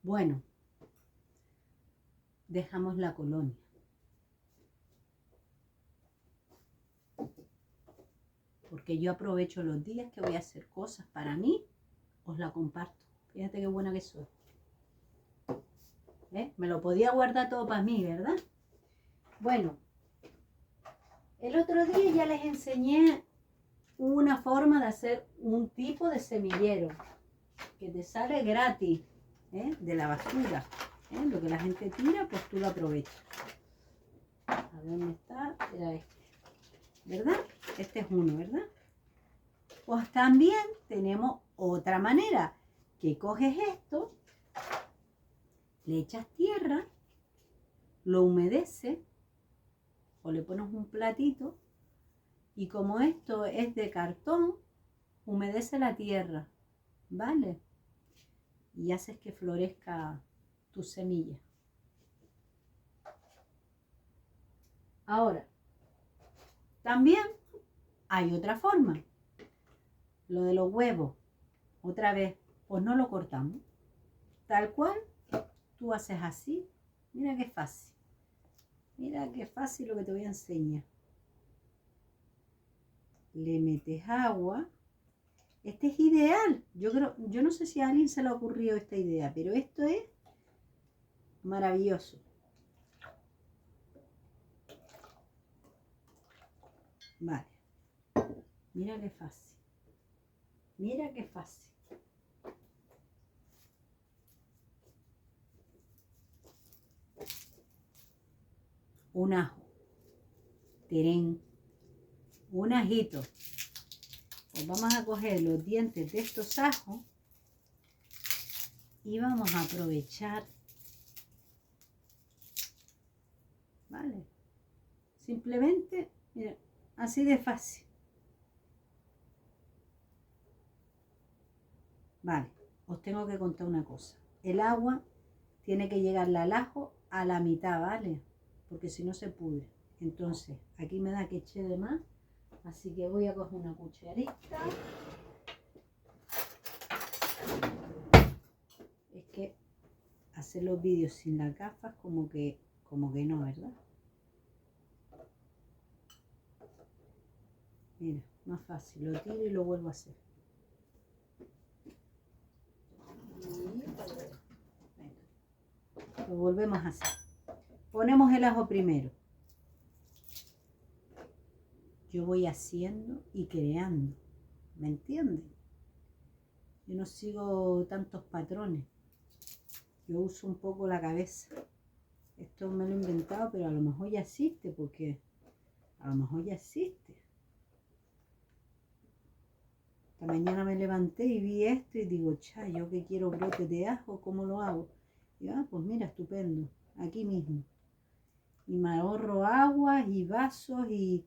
Bueno, dejamos la colonia. Porque yo aprovecho los días que voy a hacer cosas para mí, os la comparto. Fíjate qué buena que soy. Me lo podía guardar todo para mí, ¿verdad? Bueno, el otro día ya les enseñé una forma de hacer un tipo de semillero que te sale gratis, de la basura. Lo que la gente tira, pues tú lo aprovechas. A ver, ¿dónde está? Era este, ¿verdad? Este es uno, ¿verdad? Pues también tenemos otra manera, que coges esto, le echas tierra, lo humedeces o le pones un platito y como esto es de cartón, humedece la tierra, ¿vale? Y haces que florezca tu semilla. Ahora, también hay otra forma. Lo de los huevos, otra vez, pues no lo cortamos. Tal cual, tú haces así. Mira qué fácil. Mira qué fácil lo que te voy a enseñar. Le metes agua. Este es ideal. Yo no sé si a alguien se le ha ocurrido esta idea, pero esto es maravilloso. Vale. Mira qué fácil. Mira qué fácil. Un ajo. Terén. Un ajito. Pues vamos a coger los dientes de estos ajos y vamos a aprovechar, ¿vale? Simplemente, mira, así de fácil. Vale, os tengo que contar una cosa. El agua tiene que llegarle al ajo a la mitad, ¿vale? Porque si no se pudre. Entonces, aquí me da que eché de más, así que voy a coger una cucharita. Es que hacer los vídeos sin las gafas como que no, ¿verdad? Mira, más fácil, lo tiro y lo vuelvo a hacer. Lo volvemos a hacer. Ponemos el ajo primero. Yo voy haciendo y creando, ¿me entienden? Yo no sigo tantos patrones. Yo uso un poco la cabeza. Esto me lo he inventado, pero a lo mejor ya existe, porque a lo mejor ya existe. Esta mañana me levanté y vi esto y digo, cha, yo que quiero brotes de ajo, ¿cómo lo hago? Y pues mira, estupendo, aquí mismo. Y me ahorro agua y vasos y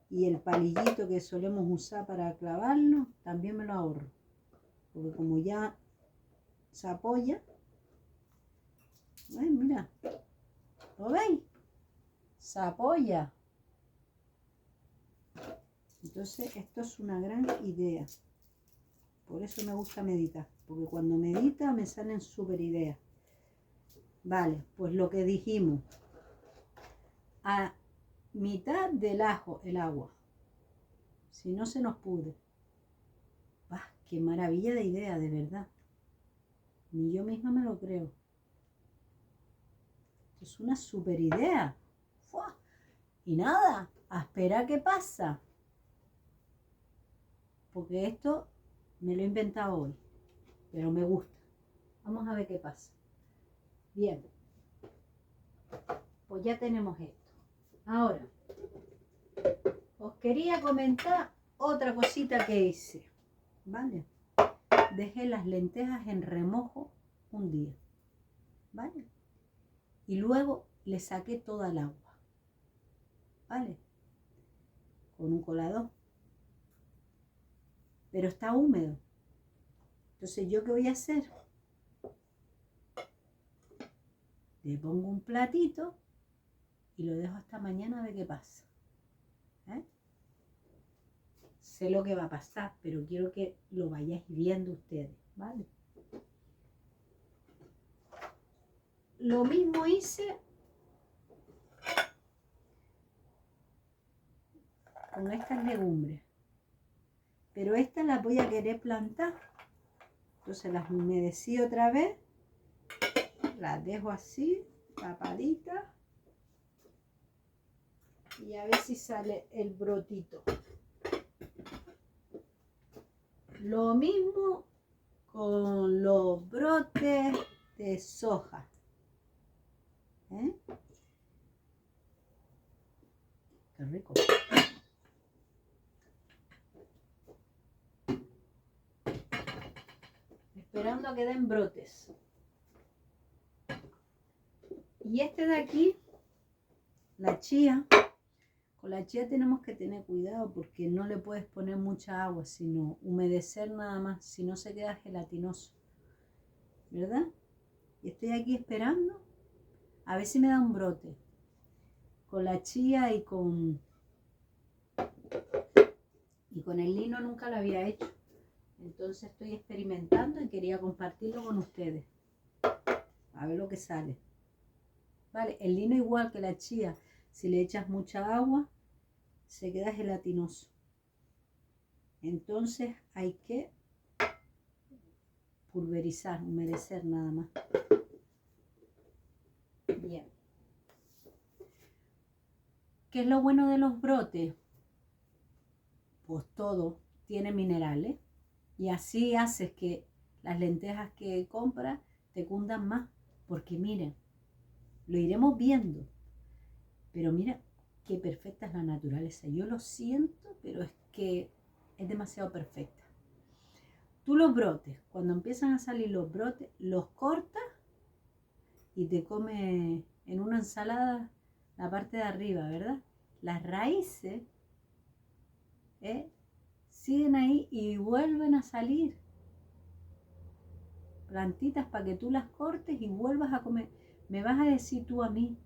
el palillito que solemos usar para clavarlo, también me lo ahorro. Porque como ya se apoya, mira, ¿lo veis? Se apoya. Entonces esto es una gran idea. Por eso me gusta meditar, porque cuando medita me salen súper ideas. Vale, pues lo que dijimos, a mitad del ajo el agua, si no se nos pudre. ¡Ah, qué maravilla de idea, de verdad! Ni yo misma me lo creo. Esto es una súper idea. ¡Fua! Y nada, a esperar qué pasa. Porque esto me lo he inventado hoy, pero me gusta. Vamos a ver qué pasa. Bien, pues ya tenemos esto. Ahora, os quería comentar otra cosita que hice, ¿vale? Dejé las lentejas en remojo un día, ¿vale? Y luego le saqué toda el agua, ¿vale? Con un colador. Pero está húmedo. Entonces, ¿yo qué voy a hacer? Le pongo un platito y lo dejo hasta mañana a ver qué pasa. Sé lo que va a pasar, pero quiero que lo vayáis viendo ustedes, ¿vale? lo mismo hice con estas legumbres, pero estas las voy a querer plantar. Entonces las humedecí otra vez, las dejo así, tapaditas, y a ver si sale el brotito. Lo mismo con los brotes de soja. Qué rico. Esperando a que den brotes. Y este de aquí, la chía, con la chía tenemos que tener cuidado porque no le puedes poner mucha agua, sino humedecer nada más, si no se queda gelatinoso, ¿verdad? Y estoy aquí esperando a ver si me da un brote. Con la chía y con el lino nunca lo había hecho. Entonces estoy experimentando y quería compartirlo con ustedes. A ver lo que sale. Vale, el lino igual que la chía, si le echas mucha agua, se queda gelatinoso. Entonces hay que pulverizar, humedecer nada más. Bien. ¿Qué es lo bueno de los brotes? Pues todo tiene minerales y así haces que las lentejas que compras te cundan más. Porque miren, lo iremos viendo, pero mira qué perfecta es la naturaleza. Yo lo siento, pero es que es demasiado perfecta. Tú los brotes, cuando empiezan a salir los brotes, los cortas y te comes en una ensalada la parte de arriba, ¿verdad? Las raíces siguen ahí y vuelven a salir. Plantitas para que tú las cortes y vuelvas a comer. Me vas a decir tú a mí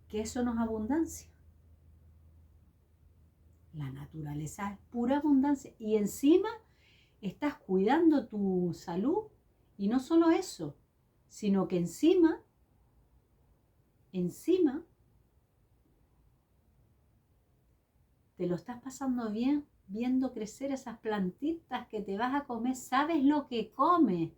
que eso no es abundancia. La naturaleza es pura abundancia y encima estás cuidando tu salud y no solo eso, sino que encima te lo estás pasando bien viendo crecer esas plantitas que te vas a comer. Sabes lo que comes,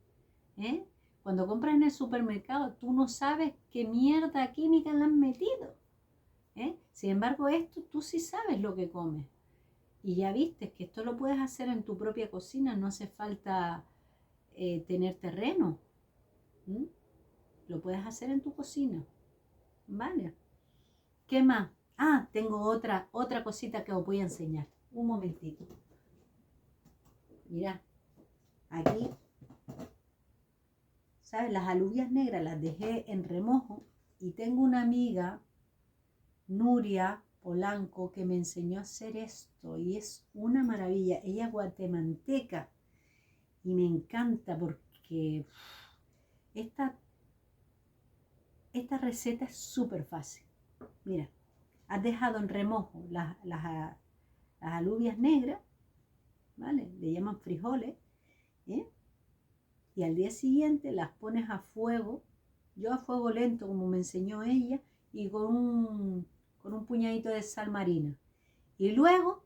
¿eh? Cuando compras en el supermercado, tú no sabes qué mierda química le han metido, ¿eh? Sin embargo, esto tú sí sabes lo que comes. Y ya viste que esto lo puedes hacer en tu propia cocina, no hace falta tener terreno. Lo puedes hacer en tu cocina, ¿vale? ¿Qué más? Ah, tengo otra cosita que os voy a enseñar. Un momentito. Mirad, aquí, ¿sabes? Las alubias negras las dejé en remojo y tengo una amiga, Nuria Polanco, que me enseñó a hacer esto y es una maravilla. Ella es guatemalteca y me encanta porque esta receta es súper fácil. Mira, has dejado en remojo las alubias negras, ¿vale? Le llaman frijoles, ¿eh? Y al día siguiente las pones a fuego, yo a fuego lento como me enseñó ella, y con un puñadito de sal marina. Y luego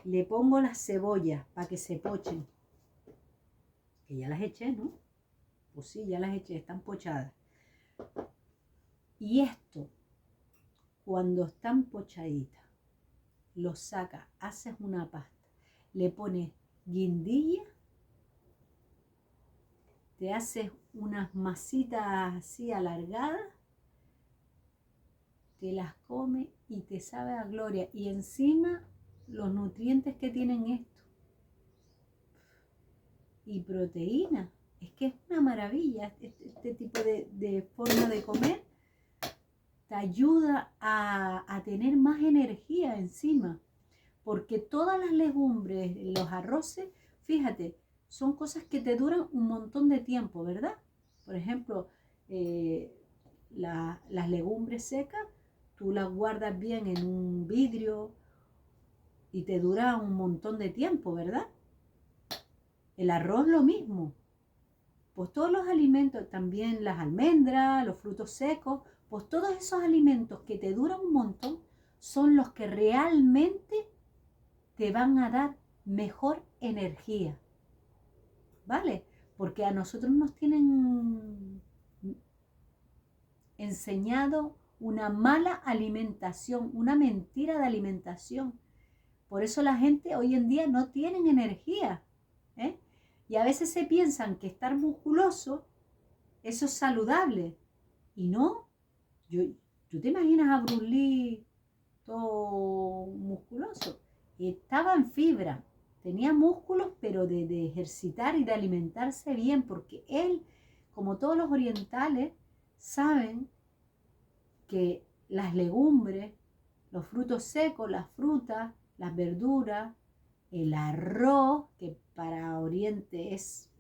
le pongo las cebollas para que se pochen. Que ya las eché, ¿no? Pues sí, ya las eché, están pochadas. Y esto, cuando están pochaditas, los sacas, haces una pasta, le pones guindilla, te haces unas masitas así alargadas, te las comes y te sabe a gloria. Y encima los nutrientes que tienen esto. Y proteína. Es que es una maravilla este tipo de forma de comer. Te ayuda a tener más energía encima. Porque todas las legumbres, los arroces, fíjate, son cosas que te duran un montón de tiempo, ¿verdad? Por ejemplo, las legumbres secas, tú las guardas bien en un vidrio y te dura un montón de tiempo, ¿verdad? El arroz lo mismo. Pues todos los alimentos, también las almendras, los frutos secos, pues todos esos alimentos que te duran un montón son los que realmente te van a dar mejor energía, ¿vale? Porque a nosotros nos tienen enseñado una mala alimentación, una mentira de alimentación. Por eso la gente hoy en día no tiene energía, ¿eh? Y a veces se piensan que estar musculoso, eso es saludable. Y no, ¿tú te imaginas a Bruce Lee todo musculoso? Estaba en fibra, tenía músculos, pero de ejercitar y de alimentarse bien, porque él, como todos los orientales, saben que las legumbres, los frutos secos, las frutas, las verduras, el arroz, que para Oriente es,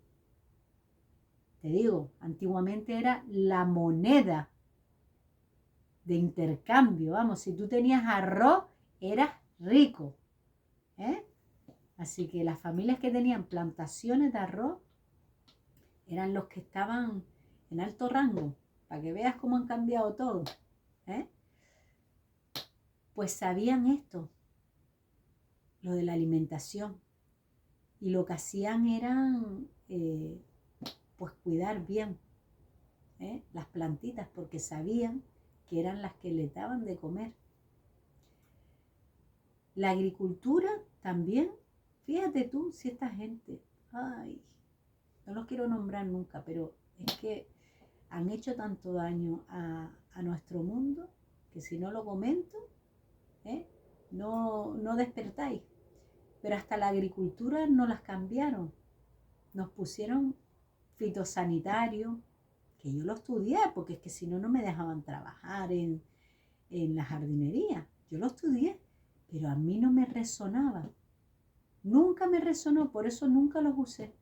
te digo, antiguamente era la moneda de intercambio. Vamos, si tú tenías arroz, eras rico, ¿eh? Así que las familias que tenían plantaciones de arroz eran los que estaban en alto rango, para que veas cómo han cambiado todo, ¿eh? Pues sabían esto, lo de la alimentación, y lo que hacían eran pues cuidar bien las plantitas, porque sabían que eran las que les daban de comer. La agricultura también, fíjate tú si esta gente, ay, no los quiero nombrar nunca, pero es que han hecho tanto daño a nuestro mundo que si no lo comento, no despertáis. Pero hasta la agricultura no las cambiaron. Nos pusieron fitosanitario, que yo lo estudié, porque es que si no, no me dejaban trabajar en la jardinería. Yo lo estudié, pero a mí no me resonaba. Nunca me resonó, por eso nunca los usé.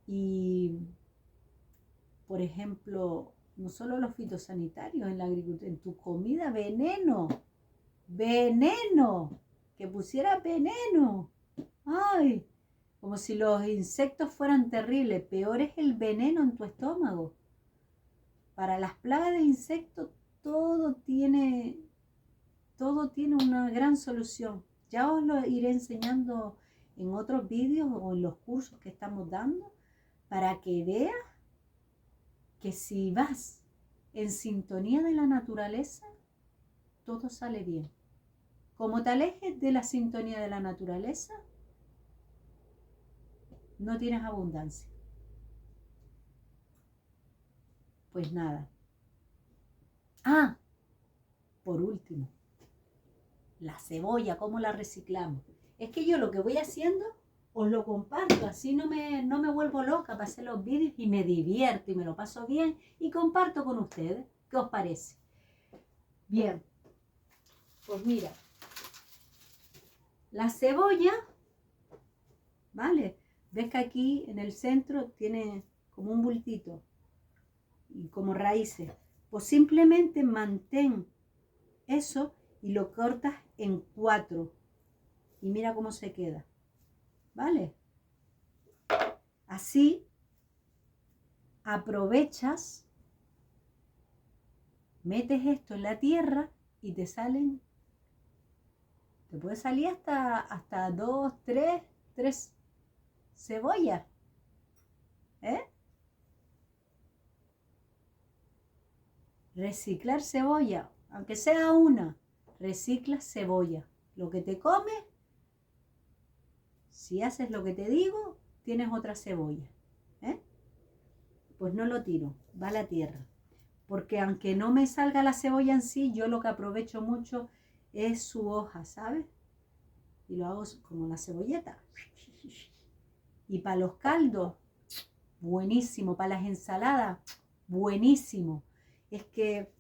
Y, por ejemplo, no solo los fitosanitarios en la agricultura, en tu comida, veneno, que pusiera veneno. Ay, como si los insectos fueran terribles. Peor es el veneno en tu estómago. Para las plagas de insectos todo tiene una gran solución. Ya os lo iré enseñando en otros vídeos o en los cursos que estamos dando, para que veas que si vas en sintonía de la naturaleza, todo sale bien. Como te alejes de la sintonía de la naturaleza, no tienes abundancia. Pues nada. Ah, por último, la cebolla, ¿cómo la reciclamos? Es que yo lo que voy haciendo, os lo comparto, así no me vuelvo loca para hacer los vídeos y me divierto y me lo paso bien y comparto con ustedes. ¿Qué os parece? Bien, pues mira, la cebolla, ¿vale? Ves que aquí en el centro tiene como un bultito y como raíces. Pues simplemente mantén eso y lo cortas en 4 y mira cómo se queda, ¿vale? Así aprovechas, metes esto en la tierra y te puede salir hasta 2, 3 cebollas, ¿eh? Reciclar cebolla, aunque sea una, recicla cebolla. Lo que te comes, si haces lo que te digo, tienes otra cebolla, ¿eh? Pues no lo tiro, va a la tierra. Porque aunque no me salga la cebolla en sí, yo lo que aprovecho mucho es su hoja, ¿sabes? Y lo hago como la cebolleta. Y para los caldos, buenísimo. Para las ensaladas, buenísimo. Es que,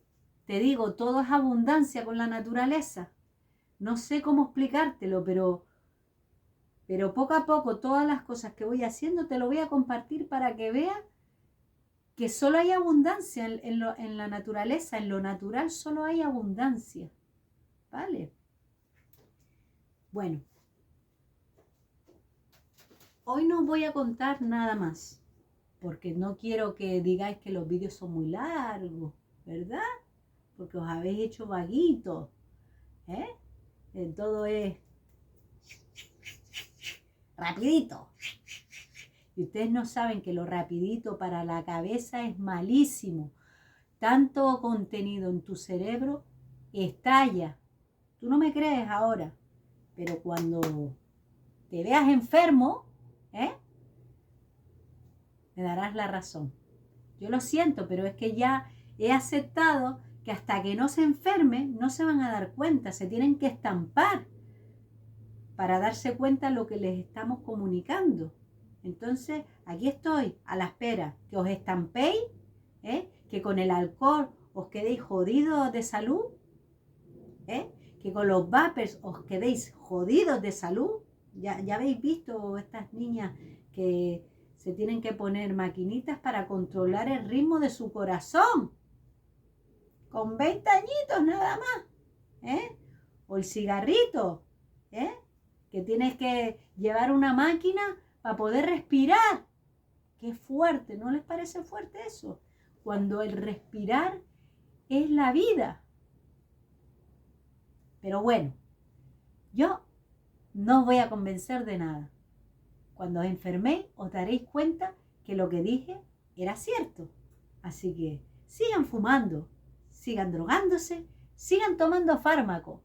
te digo, todo es abundancia con la naturaleza. No sé cómo explicártelo, pero poco a poco todas las cosas que voy haciendo te lo voy a compartir para que veas que solo hay abundancia en la naturaleza. En lo natural solo hay abundancia, ¿vale? Bueno, hoy no os voy a contar nada más. porque no quiero que digáis que los vídeos son muy largos, ¿verdad? Porque os habéis hecho vaguitos, ¿eh? Todo es rapidito. Y ustedes no saben que lo rapidito para la cabeza es malísimo. Tanto contenido en tu cerebro estalla. Tú no me crees ahora, pero cuando te veas enfermo, me darás la razón. Yo lo siento, pero es que ya he aceptado que hasta que no se enfermen, no se van a dar cuenta, se tienen que estampar para darse cuenta de lo que les estamos comunicando. Entonces, aquí estoy, a la espera, que os estampéis, que con el alcohol os quedéis jodidos de salud, que con los vapers os quedéis jodidos de salud. Ya habéis visto estas niñas que se tienen que poner maquinitas para controlar el ritmo de su corazón. Con 20 añitos nada más. O el cigarrito, que tienes que llevar una máquina para poder respirar. Qué fuerte, ¿no les parece fuerte eso? Cuando el respirar es la vida. Pero bueno, yo no os voy a convencer de nada. Cuando os enferméis os daréis cuenta que lo que dije era cierto. Así que sigan fumando, sigan drogándose, sigan tomando fármacos,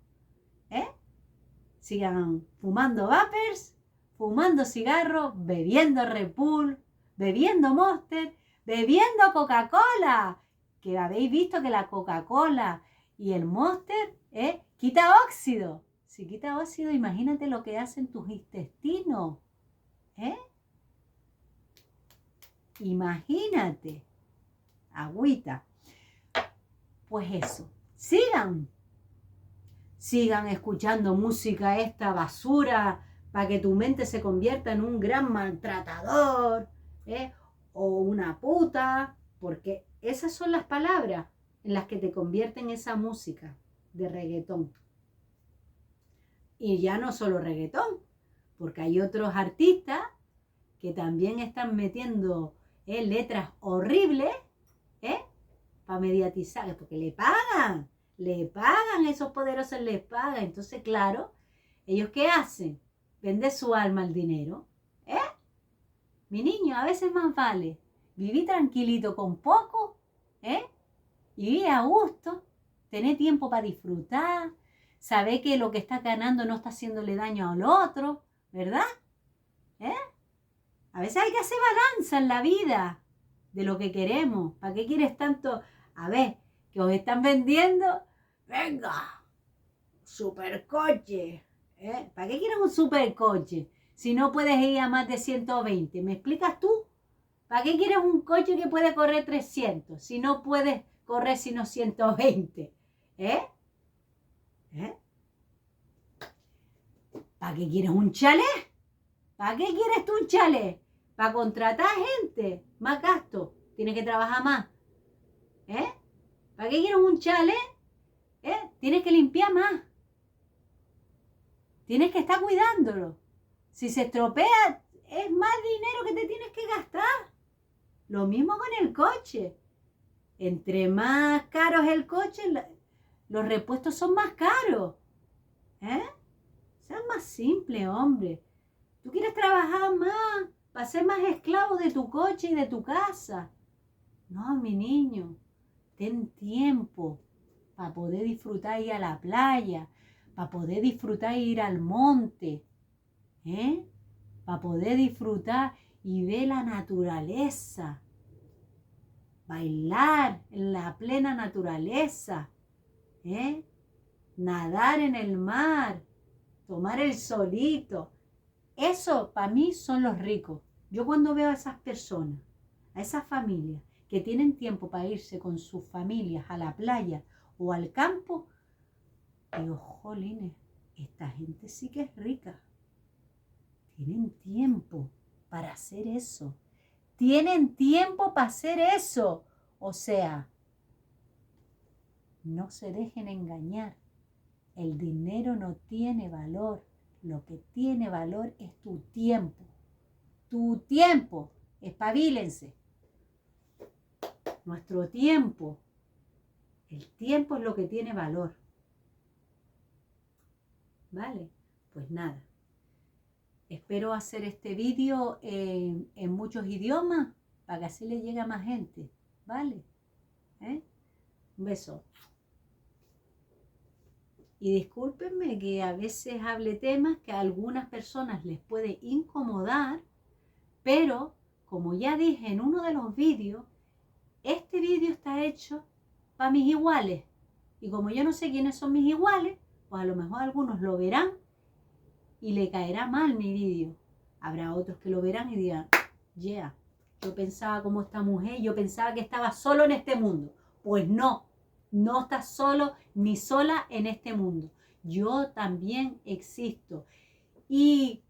sigan fumando vapers, fumando cigarros, bebiendo Red Bull, bebiendo Monster, bebiendo Coca-Cola. Que habéis visto que la Coca-Cola y el Monster quita óxido. Si quita óxido, imagínate lo que hacen tus intestinos. Imagínate. Agüita. Pues eso. Sigan escuchando música, esta basura, para que tu mente se convierta en un gran maltratador, o una puta, porque esas son las palabras en las que te convierten esa música de reggaetón. Y ya no solo reggaetón, porque hay otros artistas que también están metiendo letras horribles, para mediatizar, porque le pagan, esos poderosos les pagan. Entonces, claro, ¿ellos qué hacen? Venden su alma al dinero. Mi niño, a veces más vale vivir tranquilito con poco, y vivir a gusto, tener tiempo para disfrutar, saber que lo que está ganando no está haciéndole daño al otro, ¿verdad? A veces hay que hacer balanza en la vida de lo que queremos. ¿Para qué quieres tanto? A ver, que os están vendiendo, venga, supercoche. ¿Para qué quieres un supercoche si no puedes ir a más de 120? ¿Me explicas tú? ¿Para qué quieres un coche que puede correr 300 si no puedes correr sino 120? ¿Para qué quieres un chalet? ¿Para qué quieres tú un chalet? Para contratar gente, más gasto. Tienes que trabajar más. ¿Para qué quieres un chalet? Tienes que limpiar más. Tienes que estar cuidándolo. Si se estropea, es más dinero que te tienes que gastar. Lo mismo con el coche. Entre más caro es el coche, los repuestos son más caros. Sean más simple, hombre. Tú quieres trabajar más para ser más esclavo de tu coche y de tu casa. No, mi niño, ten tiempo para poder disfrutar ir a la playa, para poder disfrutar ir al monte, para poder disfrutar y ver la naturaleza, bailar en la plena naturaleza, nadar en el mar, tomar el solito. Eso para mí son los ricos. Yo cuando veo a esas personas, a esas familias que tienen tiempo para irse con sus familias a la playa o al campo, digo, jolines, esta gente sí que es rica. Tienen tiempo para hacer eso. Tienen tiempo para hacer eso. O sea, no se dejen engañar. El dinero no tiene valor. Lo que tiene valor es tu tiempo. Tu tiempo. Espabillense. nuestro tiempo. El tiempo es lo que tiene valor. ¿Vale? Pues nada. Espero hacer este vídeo en muchos idiomas para que así le llegue a más gente. ¿Vale? Un beso. Y discúlpenme que a veces hable temas que a algunas personas les puede incomodar, pero como ya dije en uno de los vídeos, este vídeo está hecho para mis iguales. Y como yo no sé quiénes son mis iguales, pues a lo mejor algunos lo verán y le caerá mal mi vídeo. Habrá otros que lo verán y dirán, yeah, yo pensaba como esta mujer, yo pensaba que estaba solo en este mundo. Pues no. No estás solo ni sola en este mundo. Yo también existo. Y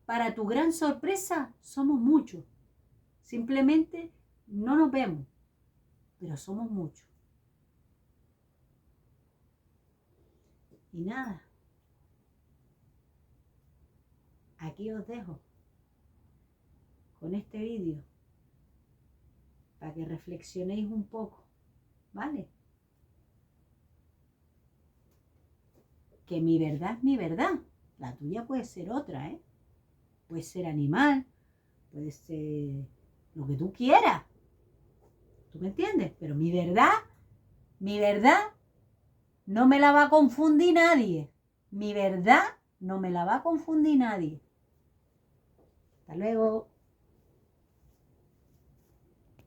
para tu gran sorpresa, somos muchos. Simplemente no nos vemos, pero somos muchos. Y nada. Aquí os dejo con este vídeo para que reflexionéis un poco. ¿Vale? Que mi verdad es mi verdad. La tuya puede ser otra, ¿eh? Puede ser animal, puede ser lo que tú quieras. ¿Tú me entiendes? Pero mi verdad no me la va a confundir nadie. Mi verdad no me la va a confundir nadie. Hasta luego.